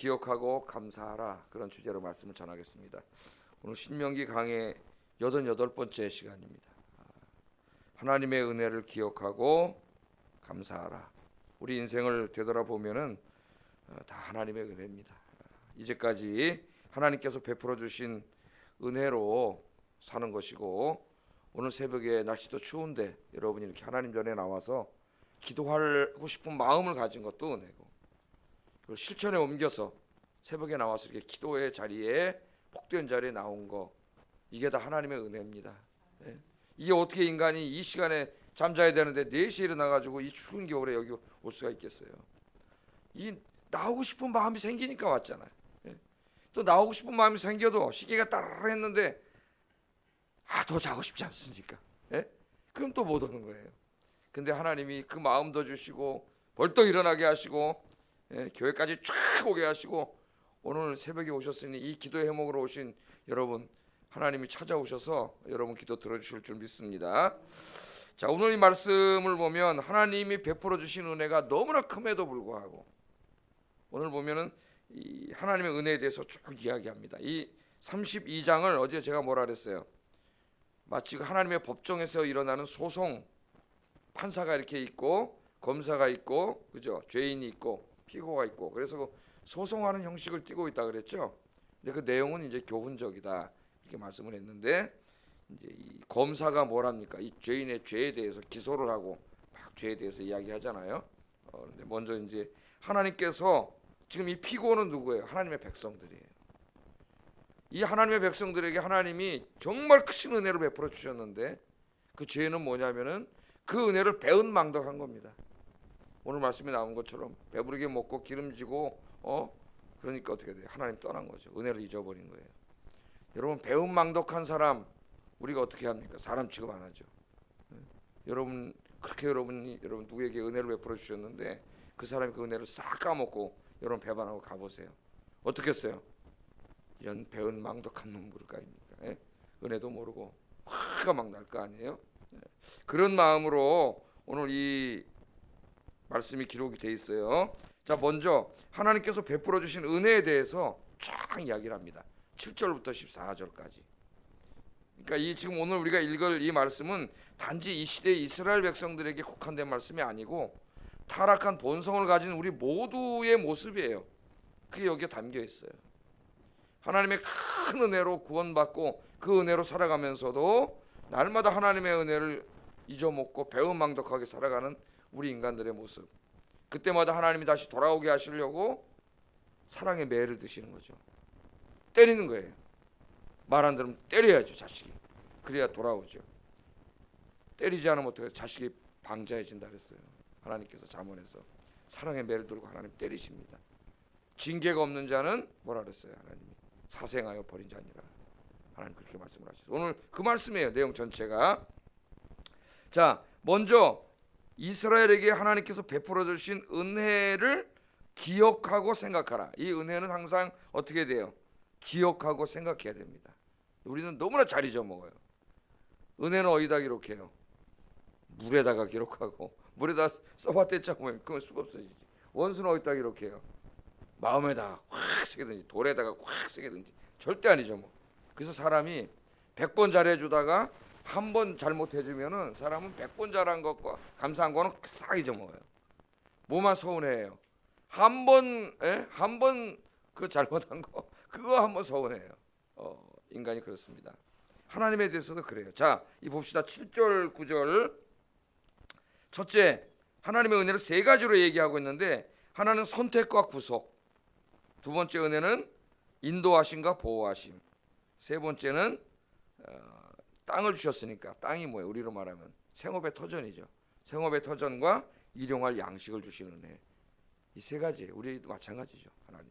기억하고 감사하라, 그런 주제로 말씀을 전하겠습니다. 오늘 신명기 강의 88번째 시간입니다. 하나님의 은혜를 기억하고 감사하라. 우리 인생을 되돌아보면은 다 하나님의 은혜입니다. 이제까지 하나님께서 베풀어 주신 은혜로 사는 것이고, 오늘 새벽에 날씨도 추운데 여러분이 이렇게 하나님 전에 나와서 기도하고 싶은 마음을 가진 것도 은혜고, 그걸 실천에 옮겨서 새벽에 나와서 이렇게 기도의 자리에, 복된 자리에 나온 거, 이게 다 하나님의 은혜입니다. 이게 어떻게 인간이 이 시간에 잠자야 되는데 4시에 일어나가지고 이 추운 겨울에 여기 올 수가 있겠어요? 이 나오고 싶은 마음이 생기니까 왔잖아요. 또 나오고 싶은 마음이 생겨도 시계가 따르르 했는데 더 자고 싶지 않습니까? 그럼 또 못 오는 거예요. 근데 하나님이 그 마음도 주시고 벌떡 일어나게 하시고, 교회까지 쫙 오게 하시고, 오늘 새벽에 오셨으니 이 기도의 해목으로 오신 여러분, 하나님이 찾아오셔서 여러분 기도 들어주실 줄 믿습니다. 자, 오늘 이 말씀을 보면 하나님이 베풀어 주신 은혜가 너무나 큼에도 불구하고, 오늘 보면은 이 하나님의 은혜에 대해서 쭉 이야기합니다. 이 32장을 어제 제가 뭐라 그랬어요? 마치 하나님의 법정에서 일어나는 소송, 판사가 이렇게 있고 검사가 있고, 그죠? 죄인이 있고 피고가 있고, 그래서 그 소송하는 형식을 띠고 있다 그랬죠. 근데 그 내용은 이제 교훈적이다 이렇게 말씀을 했는데, 이제 이 검사가 뭘 합니까? 이 죄인의 죄에 대해서 기소를 하고 막 죄에 대해서 이야기하잖아요. 근데 먼저 이제 하나님께서, 지금 이 피고는 누구예요? 하나님의 백성들이에요. 이 하나님의 백성들에게 하나님이 정말 크신 은혜를 베풀어 주셨는데, 그 죄는 뭐냐면은 그 은혜를 배은망덕한 겁니다. 오늘 말씀에 나온 것처럼 배부르게 먹고 기름지고 그러니까 어떻게 돼요? 하나님 떠난 거죠. 은혜를 잊어버린 거예요. 여러분, 배은망덕한 사람 우리가 어떻게 합니까? 사람 취급 안 하죠. 여러분, 그렇게 여러분 누구에게 은혜를 베풀어 주셨는데 그 사람이 그 은혜를 싹 까먹고 여러분 배반하고 가보세요. 어떻겠어요? 이런 배은망덕한 놈 그럴까입니까? 은혜도 모르고 화가 막 날 거 아니에요? 그런 마음으로 오늘 이 말씀이 기록이 돼 있어요. 자, 먼저 하나님께서 베풀어 주신 은혜에 대해서 쫙 이야기를 합니다. 7절부터 14절까지. 그러니까 이 지금 오늘 우리가 읽을 이 말씀은 단지 이 시대의 이스라엘 백성들에게 국한된 말씀이 아니고 타락한 본성을 가진 우리 모두의 모습이에요. 그게 여기에 담겨 있어요. 하나님의 큰 은혜로 구원받고 그 은혜로 살아가면서도 날마다 하나님의 은혜를 잊어먹고 배은망덕하게 살아가는 우리 인간들의 모습. 그때마다 하나님이 다시 돌아오게 하시려고 사랑의 매를 드시는 거죠. 때리는 거예요. 말 안 들으면 때려야죠, 자식이. 그래야 돌아오죠. 때리지 않으면 어떻게 자식이 방자해진다 그랬어요. 하나님께서 잠언에서 사랑의 매를 들고 하나님 때리십니다. 징계가 없는 자는 뭐라 그랬어요? 하나님이 사생하여 버린 자니라. 하나님 그렇게 말씀을 하시죠. 오늘 그 말씀이에요, 내용 전체가. 자, 먼저 이스라엘에게 하나님께서 베풀어 주신 은혜를 기억하고 생각하라. 이 은혜는 항상 어떻게 돼요? 기억하고 생각해야 됩니다. 우리는 너무나 잘 잊어먹어요. 은혜는 어디다 기록해요? 물에다가 기록하고, 물에다 써봤댔자 보면 그건 수가 없어지지. 원수는 어디다 기록해요? 마음에다가 확 새기든지 돌에다가 확 새기든지 절대 안 잊어먹어. 그래서 사람이 100번 잘해주다가 한 번 잘못해주면은 사람은 100번 잘한 것과 감사한 거는 싹 잊어먹어요. 뭐만 서운해요? 한 번 그 잘못한 거 그거 한 번 서운해요. 인간이 그렇습니다. 하나님에 대해서도 그래요. 자, 이 봅시다. 7절 9절. 첫째, 하나님의 은혜를 세 가지로 얘기하고 있는데, 하나는 선택과 구속, 두 번째 은혜는 인도하심과 보호하심, 세 번째는 땅을 주셨으니까, 땅이 뭐예요? 우리로 말하면 생업의 터전이죠. 생업의 터전과 일용할 양식을 주시는 은혜. 이 세 가지 우리도 마찬가지죠. 하나님.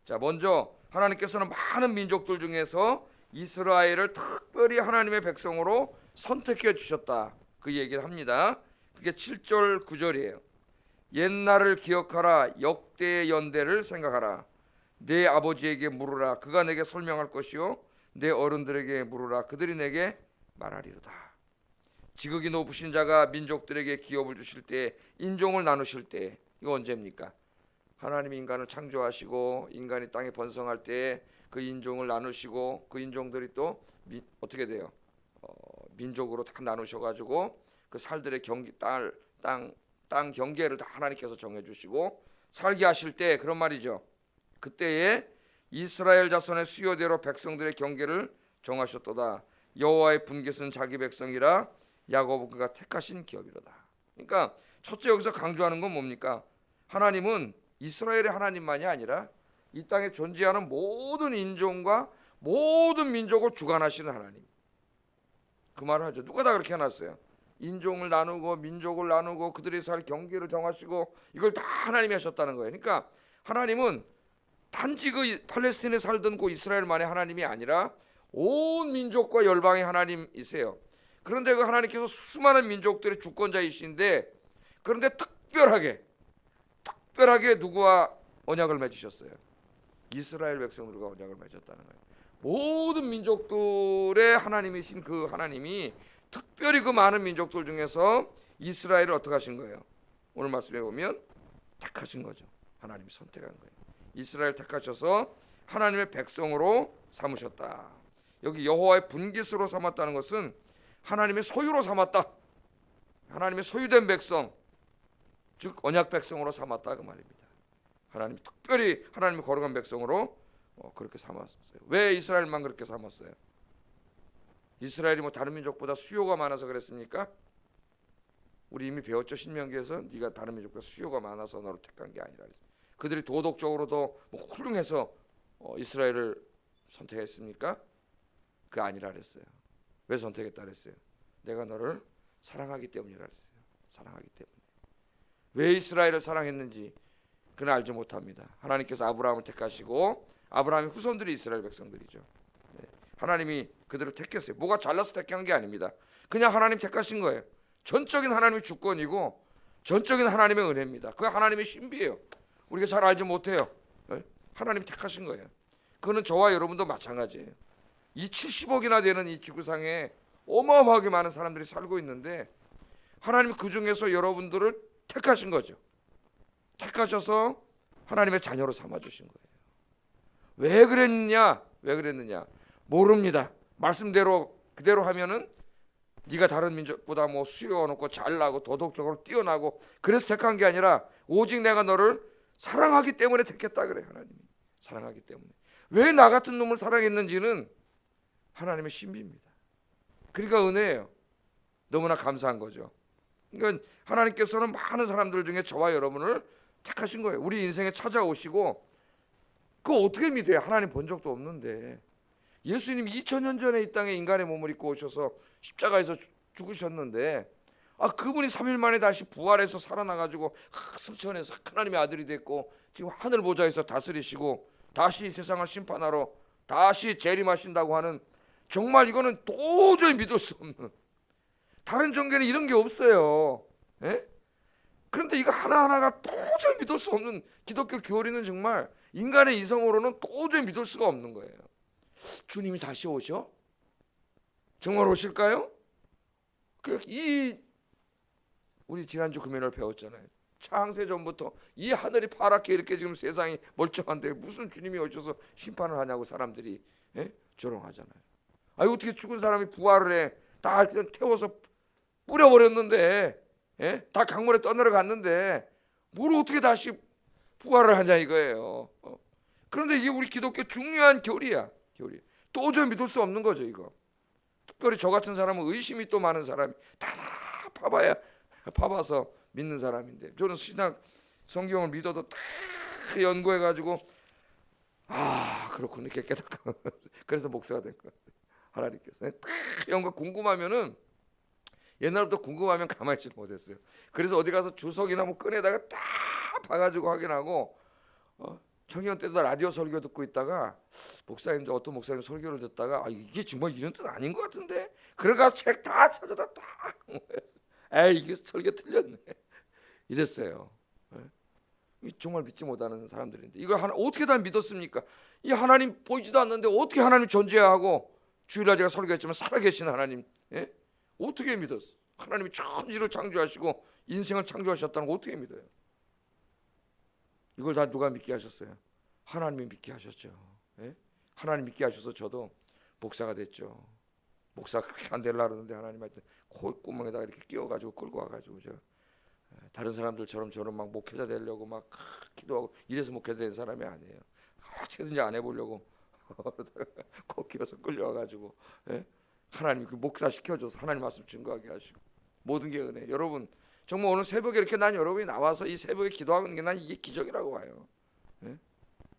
자, 먼저 하나님께서는 많은 민족들 중에서 이스라엘을 특별히 하나님의 백성으로 선택해 주셨다, 그 얘기를 합니다. 그게 7절 9절이에요. 옛날을 기억하라, 역대의 연대를 생각하라. 내 아버지에게 물으라, 그가 내게 설명할 것이요 내 어른들에게 물으라, 그들이 내게 말하리로다. 지극히 높으신 자가 민족들에게 기업을 주실 때, 인종을 나누실 때, 이거 언제입니까? 하나님이 인간을 창조하시고 인간이 땅에 번성할 때 그 인종을 나누시고 그 인종들이 또 어떻게 돼요? 민족으로 다 나누셔가지고 그 살들의 땅 경계를 다 하나님께서 정해주시고 살게 하실 때 그런 말이죠. 그때에 이스라엘 자손의 수요대로 백성들의 경계를 정하셨도다. 여호와의 분깃은 자기 백성이라 야곱 그가 택하신 기업이로다. 그러니까 첫째 여기서 강조하는 건 뭡니까? 하나님은 이스라엘의 하나님만이 아니라 이 땅에 존재하는 모든 인종과 모든 민족을 주관하시는 하나님. 그 말을 하죠. 누가 다 그렇게 해놨어요. 인종을 나누고 민족을 나누고 그들이 살 경계를 정하시고 이걸 다 하나님이 하셨다는 거예요. 그러니까 하나님은 단지 그 팔레스틴에 살던 그 이스라엘만의 하나님이 아니라 온 민족과 열방의 하나님이세요. 그런데 그 하나님께서 수많은 민족들의 주권자이신데 그런데 특별하게 누구와 언약을 맺으셨어요? 이스라엘 백성들과 언약을 맺었다는 거예요. 모든 민족들의 하나님이신 그 하나님이 특별히 그 많은 민족들 중에서 이스라엘을 어떻게 하신 거예요? 오늘 말씀에 보면 택하신 거죠. 하나님이 선택한 거예요. 이스라엘 택하셔서 하나님의 백성으로 삼으셨다. 여기 여호와의 분깃으로 삼았다는 것은 하나님의 소유로 삼았다. 하나님의 소유된 백성, 즉 언약 백성으로 삼았다 그 말입니다. 하나님이 특별히 하나님의 거룩한 백성으로 그렇게 삼았어요. 왜 이스라엘만 그렇게 삼았어요? 이스라엘이 뭐 다른 민족보다 수요가 많아서 그랬습니까? 우리 이미 배웠죠. 신명기에서 네가 다른 민족보다 수요가 많아서 너를 택한 게 아니라 그랬어요. 그들이 도덕적으로도 뭐 훌륭해서 이스라엘을 선택했습니까? 그게 아니라 그랬어요. 왜 선택했다 그랬어요? 내가 너를 사랑하기 때문이라 그랬어요. 사랑하기 때문에. 왜 이스라엘을 사랑했는지 그는 알지 못합니다. 하나님께서 아브라함을 택하시고 아브라함의 후손들이 이스라엘 백성들이죠. 하나님이 그들을 택했어요. 뭐가 잘나서 택한 게 아닙니다. 그냥 하나님 택하신 거예요. 전적인 하나님의 주권이고 전적인 하나님의 은혜입니다. 그게 하나님의 신비예요. 우리가 잘 알지 못해요. 하나님 택하신 거예요. 그거는 저와 여러분도 마찬가지예요. 이 70억이나 되는 이 지구상에 어마어마하게 많은 사람들이 살고 있는데 하나님이 그 중에서 여러분들을 택하신 거죠. 택하셔서 하나님의 자녀로 삼아주신 거예요. 왜 그랬느냐? 모릅니다. 말씀대로 그대로 하면은 네가 다른 민족보다 뭐 수요 높고 잘나고 도덕적으로 뛰어나고 그래서 택한 게 아니라 오직 내가 너를 사랑하기 때문에 택했다 그래요. 하나님이 사랑하기 때문에. 왜 나 같은 놈을 사랑했는지는 하나님의 신비입니다. 그러니까 은혜예요. 너무나 감사한 거죠. 그러니까 하나님께서는 많은 사람들 중에 저와 여러분을 택하신 거예요. 우리 인생에 찾아오시고 그거 어떻게 믿어요? 하나님 본 적도 없는데 예수님이 2000년 전에 이 땅에 인간의 몸을 입고 오셔서 십자가에서 죽으셨는데 그분이 3일 만에 다시 부활해서 살아나가지고 승천해서 하나님의 아들이 됐고 지금 하늘 보좌에서 다스리시고 다시 세상을 심판하러 다시 재림하신다고 하는 정말 이거는 도저히 믿을 수 없는 다른 종교는 이런 게 없어요. 그런데 이거 하나하나가 도저히 믿을 수 없는 기독교 교리는 정말 인간의 이성으로는 도저히 믿을 수가 없는 거예요. 주님이 다시 오셔? 정말 오실까요? 우리 지난주 금요일 배웠잖아요. 창세전부터 이 하늘이 파랗게 이렇게 지금 세상이 멀쩡한데 무슨 주님이 오셔서 심판을 하냐고 사람들이 조롱하잖아요. 어떻게 죽은 사람이 부활을 해? 다 태워서 뿌려버렸는데 다 강물에 떠내려갔는데 뭘 어떻게 다시 부활을 하냐 이거예요. 그런데 이게 우리 기독교 중요한 교리야. 도저히 믿을 수 없는 거죠 이거. 특별히 저 같은 사람은 의심이 또 많은 사람이 다 봐봐서 믿는 사람인데 저는 신학 성경을 믿어도 다 연구해가지고 그렇군요 이렇게 깨닫고 그래서 목사가 된 거예요. 하나님께서 다 연구 궁금하면은 옛날부터 궁금하면 가만히 있지 못했어요. 그래서 어디 가서 주석이나 뭐 꺼내다가 다 봐가지고 확인하고 청년 때도 라디오 설교 듣고 있다가 목사님도 어떤 목사님 설교를 듣다가 이게 정말 이런 뜻 아닌 것 같은데 그래가 책 다 찾아다 딱 이게 설교 틀렸네 이랬어요. 정말 믿지 못하는 사람들인데 이걸 어떻게 다 믿었습니까? 이 하나님 보이지도 않는데 어떻게 하나님 존재하고 주일날 제가 설교했지만 살아계신 하나님 어떻게 믿었어? 하나님이 천지를 창조하시고 인생을 창조하셨다는 거 어떻게 믿어요? 이걸 다 누가 믿게 하셨어요? 하나님이 믿게 하셨죠. 예? 하나님 믿게 하셔서 저도 목사가 됐죠. 목사 그렇게 안 되려고 그러는데 하나님한테 콧구멍에다가 이렇게 끼워가지고 끌고 와가지고 저 다른 사람들처럼 저는 막 목회자 되려고 막 기도하고 이래서 목회자 된 사람이 아니에요. 어떻게든지 안 해보려고 코 끼워서 끌려와가지고 하나님이 그 목사 시켜줘서 하나님 말씀 증거하게 하시고 모든 게 은혜. 여러분 정말 오늘 새벽에 이렇게 난 여러분이 나와서 이 새벽에 기도하는 게 난 이게 기적이라고 봐요.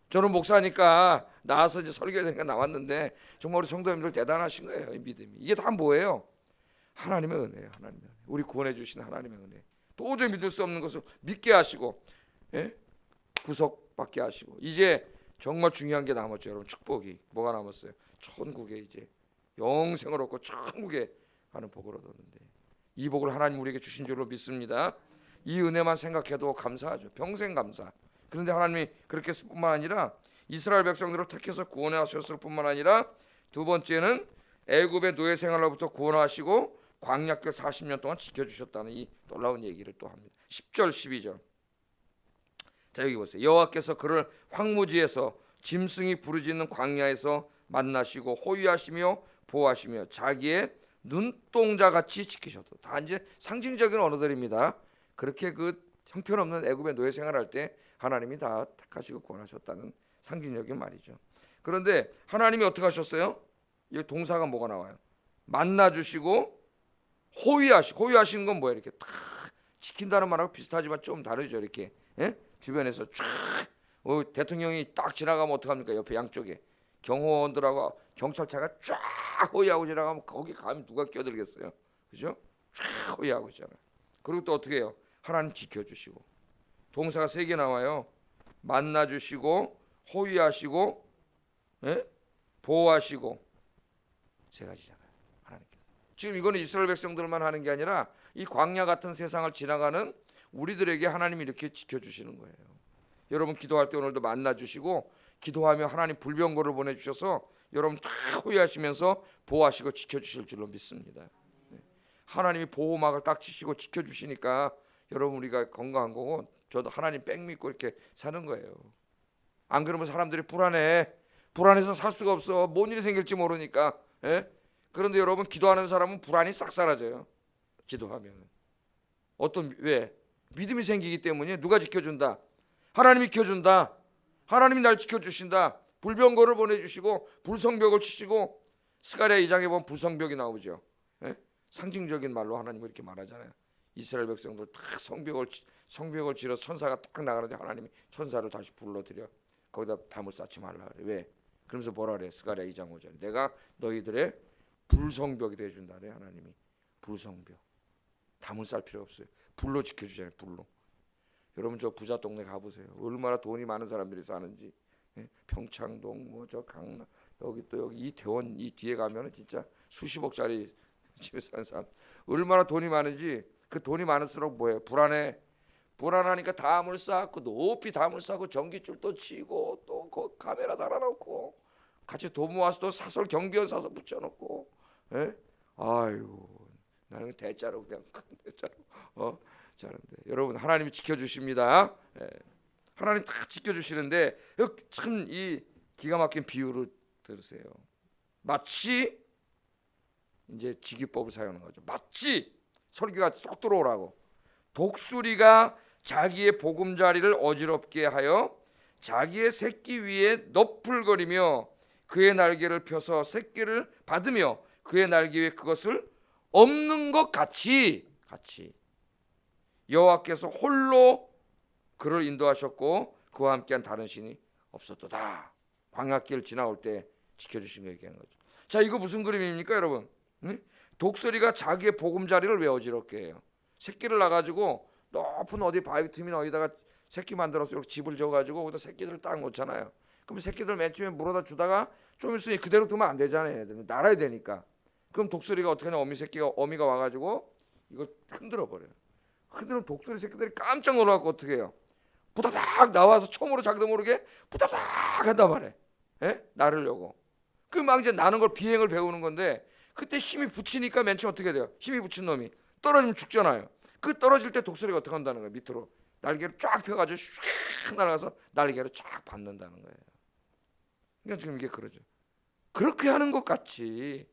저는 목사니까 나와서 이제 설교되니까 나왔는데 정말 우리 성도님들 대단하신 거예요. 이 믿음이. 이게 다 뭐예요? 하나님의 은혜예요. 하나님의 은혜. 우리 구원해 주신 하나님의 은혜. 도저히 믿을 수 없는 것을 믿게 하시고 구속받게 하시고 이제 정말 중요한 게 남았죠. 여러분 축복이 뭐가 남았어요? 천국에 이제 영생을 얻고 천국에 가는 복을 얻었는데 이 복을 하나님 우리에게 주신 줄로 믿습니다. 이 은혜만 생각해도 감사하죠. 평생 감사. 그런데 하나님이 그렇게 했을 뿐만 아니라 이스라엘 백성들을 택해서 구원해 하셨을 뿐만 아니라 두 번째는 애굽의 노예 생활로부터 구원하시고 광야길 40년 동안 지켜주셨다는 이 놀라운 얘기를 또 합니다. 10절 12절 자 여기 보세요. 여호와께서 그를 황무지에서 짐승이 부르짖는 광야에서 만나시고 호위하시며 보호하시며 자기의 눈동자같이 지키셨다. 다 이제 상징적인 언어들입니다. 그렇게 그 형편없는 애굽의 노예 생활할 때 하나님이 다 택하시고 구원하셨다는 상징적인 말이죠. 그런데 하나님이 어떻게 하셨어요? 이 동사가 뭐가 나와요? 만나주시고 호위하시는 건 뭐예요? 이렇게 탁 지킨다는 말하고 비슷하지만 좀 다르죠. 이렇게 주변에서 쫙 대통령이 딱 지나가면 어떡합니까? 옆에 양쪽에 경호원들하고 경찰차가 쫙 호위하고 지나가면 거기 가면 누가 끼어들겠어요? 그죠? 쫙 호위하고 있잖아요. 그리고 또 어떻게 해요? 하나님 지켜주시고 동사가 3개 나와요. 만나주시고 호위하시고 보호하시고 3가지잖아요. 하나님께서 지금 이거는 이스라엘 백성들만 하는 게 아니라 이 광야 같은 세상을 지나가는 우리들에게 하나님이 이렇게 지켜주시는 거예요. 여러분 기도할 때 오늘도 만나주시고 기도하며 하나님 불병거를 보내주셔서 여러분 다 호위하시면서 보호하시고 지켜주실 줄로 믿습니다. 하나님이 보호막을 딱 치시고 지켜주시니까 여러분 우리가 건강한 거고 저도 하나님 백 믿고 이렇게 사는 거예요. 안 그러면 사람들이 불안해서 살 수가 없어. 뭔 일이 생길지 모르니까. 그런데 여러분 기도하는 사람은 불안이 싹 사라져요. 기도하면 왜? 믿음이 생기기 때문에. 누가 지켜준다? 하나님이 지켜준다. 하나님이 날 지켜주신다. 불병거를 보내주시고 불성벽을 치시고 스가랴 2장에 보면 불성벽이 나오죠. 상징적인 말로 하나님이 이렇게 말하잖아요. 이스라엘 백성들 딱 성벽을 지어서 천사가 딱 나가는데 하나님이 천사를 다시 불러들여 거기다 담을 쌓지 말라 그래. 왜? 그러면서 뭐라 그래? 스가랴 2장 5절 내가 너희들의 불성벽이 되어준다 그래. 하나님이 불성벽 담을 쌓을 필요 없어요. 불로 지켜주잖아요. 불로. 여러분 저 부자 동네 가보세요. 얼마나 돈이 많은 사람들이 사는지. 평창동 뭐 저 강남 여기 또 여기 이태원 이 뒤에 가면은 진짜 수십억짜리 집에 사는 사람 얼마나 돈이 많은지. 그 돈이 많을수록 뭐예요? 불안하니까 담을 쌓고 높이 담을 쌓고 전기줄도 치고 또 그 카메라 달아놓고 같이 돈 모아서 또 사설 경비원 사서 붙여놓고 아유 나는 대자로 그냥 큰 대자로 자는데 여러분 하나님이 지켜주십니다. 하나님 다 지켜주시는데 참 이 기가 막힌 비유를 들으세요. 마치 이제 직유법을 사용하는 거죠. 마치 설교가 쏙 들어오라고 독수리가 자기의 보금자리를 어지럽게 하여 자기의 새끼 위에 너풀거리며 그의 날개를 펴서 새끼를 받으며 그의 날개 위에 그것을 엎는 것 같이 여호와께서 홀로 그를 인도하셨고 그와 함께한 다른 신이 없었도다. 광야길 지나올 때 지켜주신 거 얘기하는 거죠. 자 이거 무슨 그림입니까 여러분? 독수리가 자기의 보금자리를 왜 어지럽게 해요? 새끼를 낳아가지고 높은 어디 바위 틈이나 어디다가 새끼 만들어서 이렇게 집을 지어가지고 거기다 새끼들을 딱 놓잖아요. 그럼 새끼들 맨 처음에 물어다 주다가 좀 있으니 그대로 두면 안 되잖아요. 얘네들은 날아야 되니까. 그럼 독수리가 어떻게 하냐? 어미가 와가지고 이걸 흔들어 버려요. 흔들면 독수리 새끼들이 깜짝 놀라고 어떻게 해요? 부다닥 나와서 처음으로 자기도 모르게 부다닥 한단 말이에요. 나르려고. 그 막 이제 나는 걸 비행을 배우는 건데 그때 힘이 붙이니까 맨 처음 어떻게 돼요? 힘이 붙인 놈이 떨어지면 죽잖아요. 그 떨어질 때 독수리가 어떻게 한다는 거예요? 밑으로 날개를 쫙 펴가지고 슉 날아가서 날개를 쫙 받는다는 거예요. 그러니까 지금 이게 그러죠. 그렇게 하는 것 같이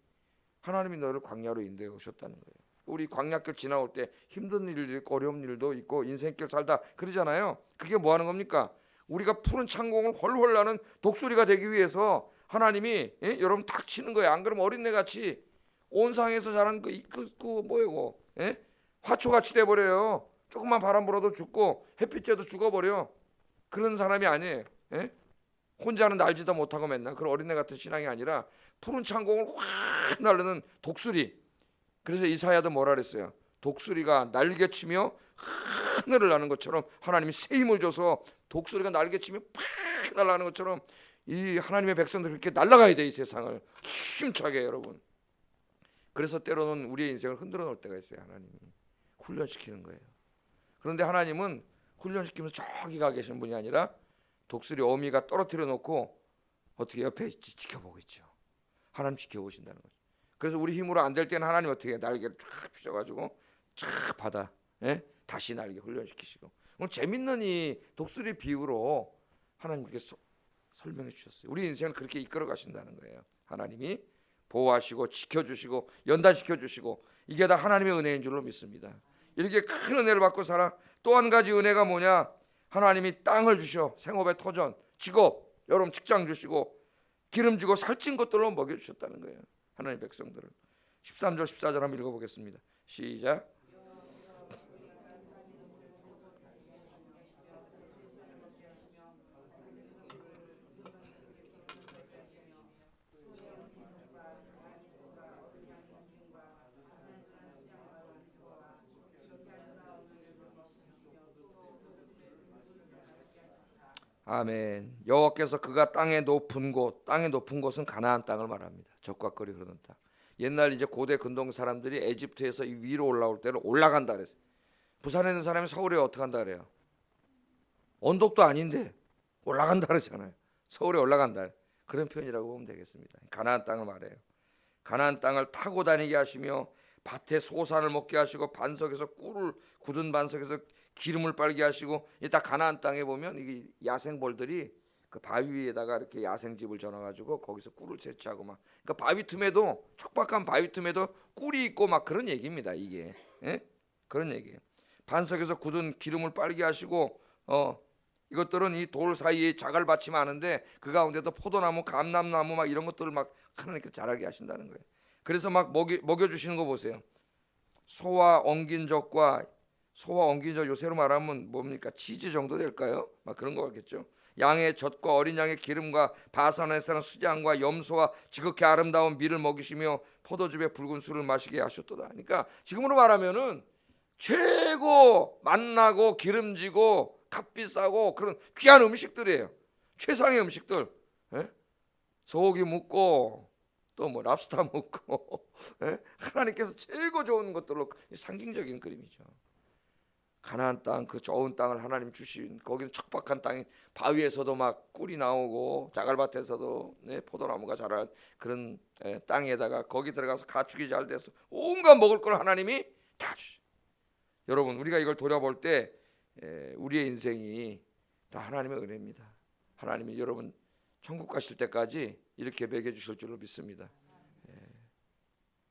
하나님이 너를 광야로 인도해 오셨다는 거예요. 우리 광야길 지나올 때 힘든 일도 있고 어려운 일도 있고 인생길 살다 그러잖아요. 그게 뭐 하는 겁니까? 우리가 푸른 창공을 훨훨 나는 독수리가 되기 위해서 하나님이 여러분 탁 치는 거예요. 안 그러면 어린애같이 온상에서 자란 뭐예요? 화초같이 돼버려요. 조금만 바람 불어도 죽고 햇빛 쬐도 죽어버려. 그런 사람이 아니에요. 혼자는 날지도 못하고 맨날 그런 어린애 같은 신앙이 아니라 푸른 창공을 확 날르는 독수리. 그래서 이사야도 뭐라 그랬어요? 독수리가 날개치며 하늘을 나는 것처럼 하나님이 새 힘을 줘서 독수리가 날개치며 팍 날아가는 것처럼 이 하나님의 백성들 그렇게 날아가야 돼. 이 세상을 힘차게 여러분. 그래서 때로는 우리의 인생을 흔들어 놓을 때가 있어요. 하나님이 훈련시키는 거예요. 그런데 하나님은 훈련시키면서 저기 가 계신 분이 아니라 독수리 어미가 떨어뜨려 놓고 어떻게 옆에 지켜보고 있죠. 하나님 지켜보신다는 거죠. 그래서 우리 힘으로 안 될 때는 하나님 어떻게 날개를 쫙 펴셔가지고 쫙 받아 다시 날개 훈련시키시고. 오늘 재밌는 이 독수리 비유로 하나님께서 설명해 주셨어요. 우리 인생을 그렇게 이끌어 가신다는 거예요. 하나님이 보호하시고 지켜주시고 연단시켜주시고 이게 다 하나님의 은혜인 줄로 믿습니다. 이렇게 큰 은혜를 받고 살아. 또 한 가지 은혜가 뭐냐? 하나님이 땅을 주셔. 생업의 터전, 직업, 여러분 직장 주시고 기름지고 살찐 것들로 먹여주셨다는 거예요. 하나님의 백성들을. 13절 14절 한번 읽어보겠습니다. 시작. 아멘. 여호와께서 그가 땅의 높은 곳은 가나안 땅을 말합니다. 적과 거리 흐르는 땅. 옛날 이제 고대 근동 사람들이 에집트에서 이 위로 올라올 때는 올라간다 그랬어요. 부산에 있는 사람이 서울에 어떻게 한다 그래요? 언덕도 아닌데 올라간다 그러잖아요. 서울에 올라간다. 그런 표현이라고 보면 되겠습니다. 가나안 땅을 말해요. 가나안 땅을 타고 다니게 하시며 밭에 소산을 먹게 하시고 반석에서 꿀을 굳은 반석에서 기름을 빨게 하시고 이따 가나안 땅에 보면 이게 야생벌들이 그 바위 위에다가 이렇게 야생집을 지어놔가지고 거기서 꿀을 채취하고 막 그러니까 바위 틈에도 촉박한 바위 틈에도 꿀이 있고 막 그런 얘기입니다. 이게 그런 얘기예요. 반석에서 굳은 기름을 빨게 하시고 이것들은 이 돌 사이에 자갈밭이 많은데 그 가운데도 포도나무, 감람나무 막 이런 것들을 막 하나님께서 자라게 하신다는 거예요. 그래서 막 먹여주시는 거 보세요. 소와 엉긴 젖과 소와 엉긴 젖 요새로 말하면 뭡니까? 치즈 정도 될까요? 막 그런 거 같겠죠. 양의 젖과 어린 양의 기름과 바산에서 난 수장과 염소와 지극히 아름다운 밀을 먹이시며 포도즙의 붉은 술을 마시게 하셨도다. 그러니까 지금으로 말하면은 최고 맛나고 기름지고 값비싸고 그런 귀한 음식들이에요. 최상의 음식들. 소고기 묵고 또 뭐 랍스터 묵고 하나님께서 최고 좋은 것들로 상징적인 그림이죠. 가나안 땅, 그 좋은 땅을 하나님 주신 거기는 척박한 땅이 바위에서도 막 꿀이 나오고 자갈밭에서도 포도나무가 자란 그런 땅에다가 거기 들어가서 가축이 잘 돼서 온갖 먹을 걸 하나님이 다 주시. 여러분 우리가 이걸 돌아볼 때 우리의 인생이 다 하나님의 은혜입니다. 하나님이 여러분 천국 가실 때까지 이렇게 먹여주실 줄로 믿습니다.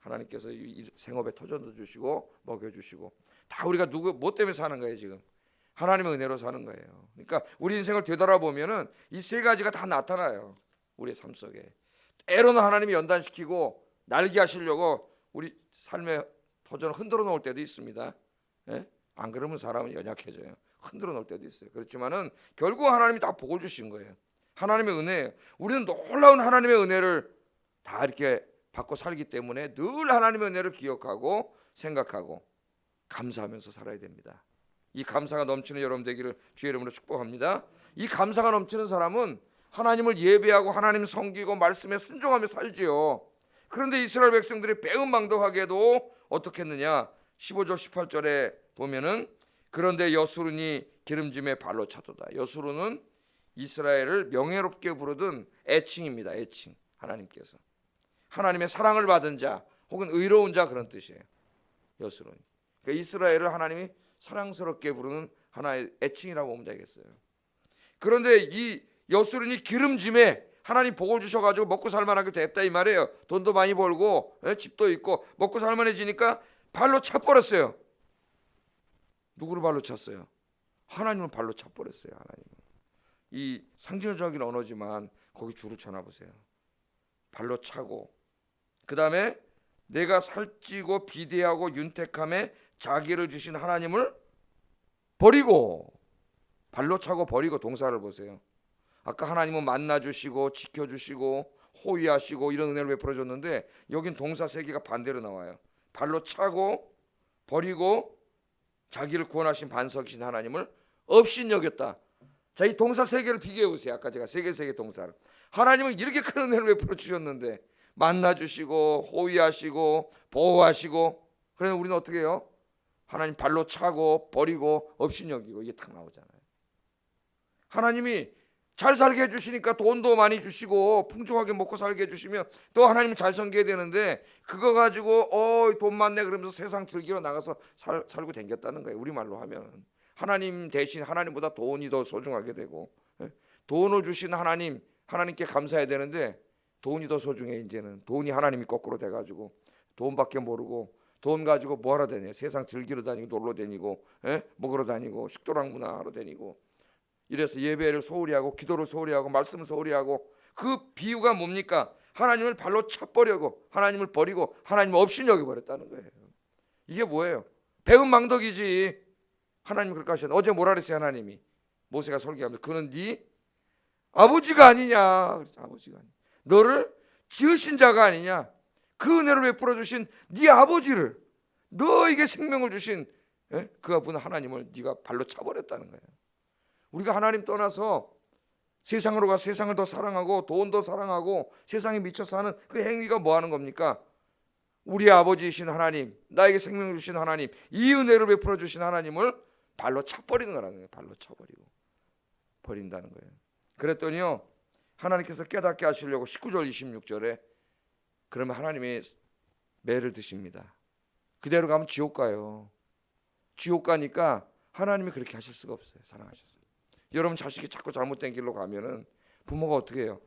하나님께서 생업의 터전도 주시고 먹여주시고 다 우리가 뭐 때문에 사는 거예요? 지금 하나님의 은혜로 사는 거예요. 그러니까 우리 인생을 되돌아보면은 이 세 가지가 다 나타나요. 우리의 삶 속에 때로는 하나님이 연단시키고 날게 하시려고 우리 삶의 터전을 흔들어 놓을 때도 있습니다. 안 그러면 사람은 연약해져요. 흔들어 놓을 때도 있어요. 그렇지만은 결국 하나님이 다 복을 주신 거예요. 하나님의 은혜예요. 우리는 놀라운 하나님의 은혜를 다 이렇게 받고 살기 때문에 늘 하나님의 은혜를 기억하고 생각하고 감사하면서 살아야 됩니다. 이 감사가 넘치는 여러분 되기를 주의 이름으로 축복합니다. 이 감사가 넘치는 사람은 하나님을 예배하고 하나님을 섬기고 말씀에 순종하며 살지요. 그런데 이스라엘 백성들이 배은망덕하게도 어떻게 했느냐? 15절 18절에 보면은 그런데 여수룬이 기름짐에 발로 차도다. 여수룬은 이스라엘을 명예롭게 부르던 애칭입니다. 애칭. 하나님께서 하나님의 사랑을 받은 자 혹은 의로운 자 그런 뜻이에요. 여수룬. 그러니까 이스라엘을 하나님이 사랑스럽게 부르는 하나의 애칭이라고 보면 되겠어요. 그런데 이 여술은이 기름짐에 하나님 복을 주셔가지고 먹고 살만하게 됐다 이 말이에요. 돈도 많이 벌고 집도 있고 먹고 살만해지니까 발로 차버렸어요. 누구를 발로 찼어요? 하나님을 발로 차버렸어요. 하나님. 이 상징적인 언어지만 거기 줄을 쳐놔 보세요. 발로 차고, 그 다음에 내가 살찌고 비대하고 윤택함에 자기를 주신 하나님을 버리고, 발로 차고 버리고 동사를 보세요. 아까 하나님은 만나주시고 지켜주시고 호위하시고 이런 은혜를 베풀어 줬는데 여긴 동사 세 개가 반대로 나와요. 발로 차고 버리고 자기를 구원하신 반석이신 하나님을 업신여겼다. 자, 이 동사 세 개를 비교해 보세요. 아까 제가 세 개 동사를. 하나님은 이렇게 큰 은혜를 베풀어 주셨는데 만나주시고 호위하시고 보호하시고, 그러면 우리는 어떻게 해요? 하나님 발로 차고 버리고 업신여기고, 이게 딱 나오잖아요. 하나님이 잘 살게 해주시니까 돈도 많이 주시고 풍족하게 먹고 살게 해주시면 또 하나님 잘 섬겨야 되는데 그거 가지고 돈 많네 그러면서 세상 즐기러 나가서 살고 댕겼다는 거예요. 우리말로 하면 하나님 대신 하나님보다 돈이 더 소중하게 되고, 돈을 주신 하나님께 감사해야 되는데 돈이 더 소중해. 이제는 돈이 하나님이 거꾸로 돼가지고 돈밖에 모르고 돈 가지고 뭐하러 다녀요? 세상 즐기러 다니고 놀러 다니고 먹으러 다니고 식도락 문화하러 다니고, 이래서 예배를 소홀히 하고 기도를 소홀히 하고 말씀을 소홀히 하고, 그 비유가 뭡니까? 하나님을 발로 차버리고 하나님을 버리고 하나님을 없인 여겨버렸다는 거예요. 이게 뭐예요? 배은망덕이지. 하나님 그렇게 하셨는데 어제 뭐라 그랬어요? 하나님이 모세가 설교하면서 그는 네 아버지가 아니냐. 아버지가 아니냐. 너를 지으신 자가 아니냐. 그 은혜를 베풀어 주신 네 아버지를, 너에게 생명을 주신 그분 하나님을 네가 발로 차버렸다는 거예요. 우리가 하나님 떠나서 세상으로 가 세상을 더 사랑하고 돈도 사랑하고 세상에 미쳐 사는 그 행위가 뭐 하는 겁니까? 우리 아버지이신 하나님, 나에게 생명을 주신 하나님, 이 은혜를 베풀어 주신 하나님을 발로 차버리는 거라는 거예요. 발로 차버리고 버린다는 거예요. 그랬더니요, 하나님께서 깨닫게 하시려고 19절 26절에 그러면 하나님이 매를 드십니다. 그대로 가면 지옥 가요. 지옥 가니까 하나님이 그렇게 하실 수가 없어요. 사랑하셨어요. 여러분 자식이 자꾸 잘못된 길로 가면은 부모가 어떻게 해요?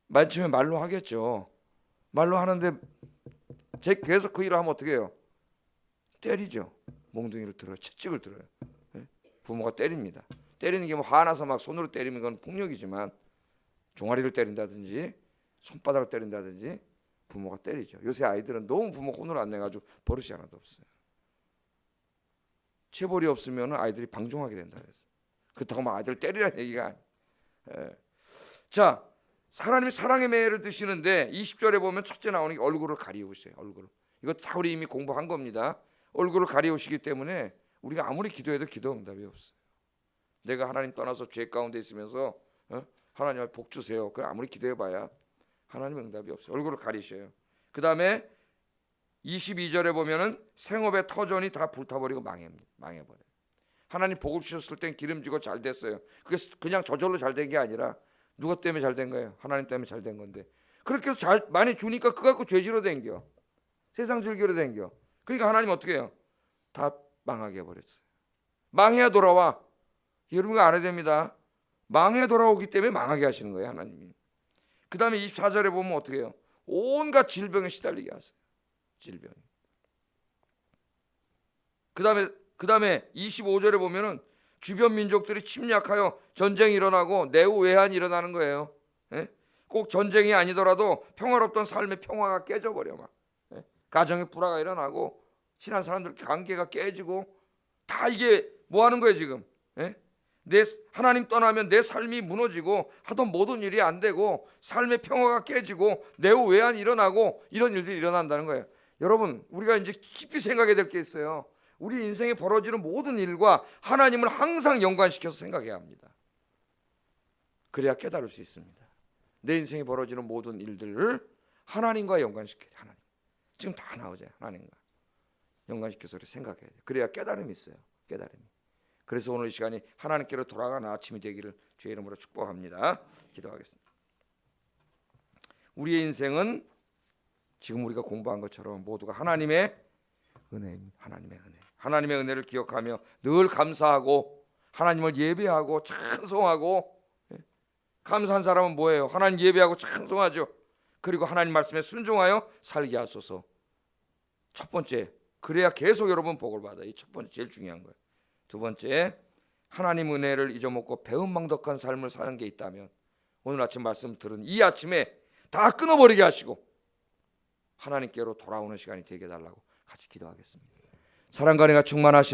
맨 처음에 말로 하겠죠. 말로 하는데 계속 그 일을 하면 어떻게 해요? 때리죠. 몽둥이를 들어요. 채찍을 들어요. 부모가 때립니다. 때리는 게 뭐 화나서 막 손으로 때리는 건 폭력이지만 종아리를 때린다든지 손바닥을 때린다든지 부모가 때리죠. 요새 아이들은 너무 부모 혼을 안 내가지고 버릇이 하나도 없어요. 체벌이 없으면 아이들이 방종하게 된다 그랬어요. 그렇다고 막 아이들 때리라는 얘기가 아니에요. 자, 하나님이 사랑의 매를 드시는데 20절에 보면 첫째 나오는 게 얼굴을 가리우세요. 얼굴을. 이거 다 우리 이미 공부한 겁니다. 얼굴을 가리우시기 때문에 우리가 아무리 기도해도 기도 응답이 없어요. 내가 하나님 떠나서 죄 가운데 있으면서 하나님 복 주세요. 그 아무리 기도해봐야 하나님 응답이 없어요. 얼굴을 가리셔요. 그 다음에 22절에 보면은 생업의 터전이 다 불타버리고 망해버려요. 하나님 복을 주셨을 땐 기름지고 잘 됐어요. 그게 그냥 저절로 잘 된 게 아니라 누가 때문에 잘 된 거예요? 하나님 때문에 잘 된 건데, 그렇게 해서 잘 많이 주니까 그거 갖고 죄지로 댕겨, 세상 즐기러 댕겨. 그러니까 하나님 어떻게 해요? 다 망하게 해버렸어요. 망해야 돌아와. 여러분이 알아야 됩니다. 망해 돌아오기 때문에 망하게 하시는 거예요, 하나님이. 그 다음에 24절에 보면 어떻게 해요? 온갖 질병에 시달리게 하세요. 질병. 그 다음에 25절에 보면은 주변 민족들이 침략하여 전쟁이 일어나고 내후 외환이 일어나는 거예요. 꼭 전쟁이 아니더라도 평화롭던 삶의 평화가 깨져버려. 막 가정의 불화가 일어나고 친한 사람들 관계가 깨지고, 다 이게 뭐 하는 거예요 지금? 내 하나님 떠나면 내 삶이 무너지고 하던 모든 일이 안 되고 삶의 평화가 깨지고 내후 외환이 일어나고 이런 일들이 일어난다는 거예요. 여러분, 우리가 이제 깊이 생각해야 될 게 있어요. 우리 인생에 벌어지는 모든 일과 하나님을 항상 연관시켜서 생각해야 합니다. 그래야 깨달을 수 있습니다. 내 인생에 벌어지는 모든 일들을 하나님과 연관시켜야 돼요. 하나님. 지금 다 나오죠. 하나님과 연관시켜서 생각해야 돼요. 그래야 깨달음이 있어요. 깨달음이. 그래서 오늘 이 시간이 하나님께로 돌아가는 아침이 되기를 주의 이름으로 축복합니다. 기도하겠습니다. 우리의 인생은 지금 우리가 공부한 것처럼 모두가 하나님의 은혜입니다. 하나님의 은혜. 하나님의 은혜를 기억하며 늘 감사하고 하나님을 예배하고 찬송하고. 감사한 사람은 뭐예요? 하나님 예배하고 찬송하죠. 그리고 하나님 말씀에 순종하여 살게 하소서. 첫 번째, 그래야 계속 여러분 복을 받아요. 이 첫 번째 제일 중요한 거예요. 두 번째, 하나님 은혜를 잊어먹고 배은망덕한 삶을 사는 게 있다면 오늘 아침 말씀 들은 이 아침에 다 끊어버리게 하시고 하나님께로 돌아오는 시간이 되게 해달라고 같이 기도하겠습니다. 사랑과 은혜가 충만하신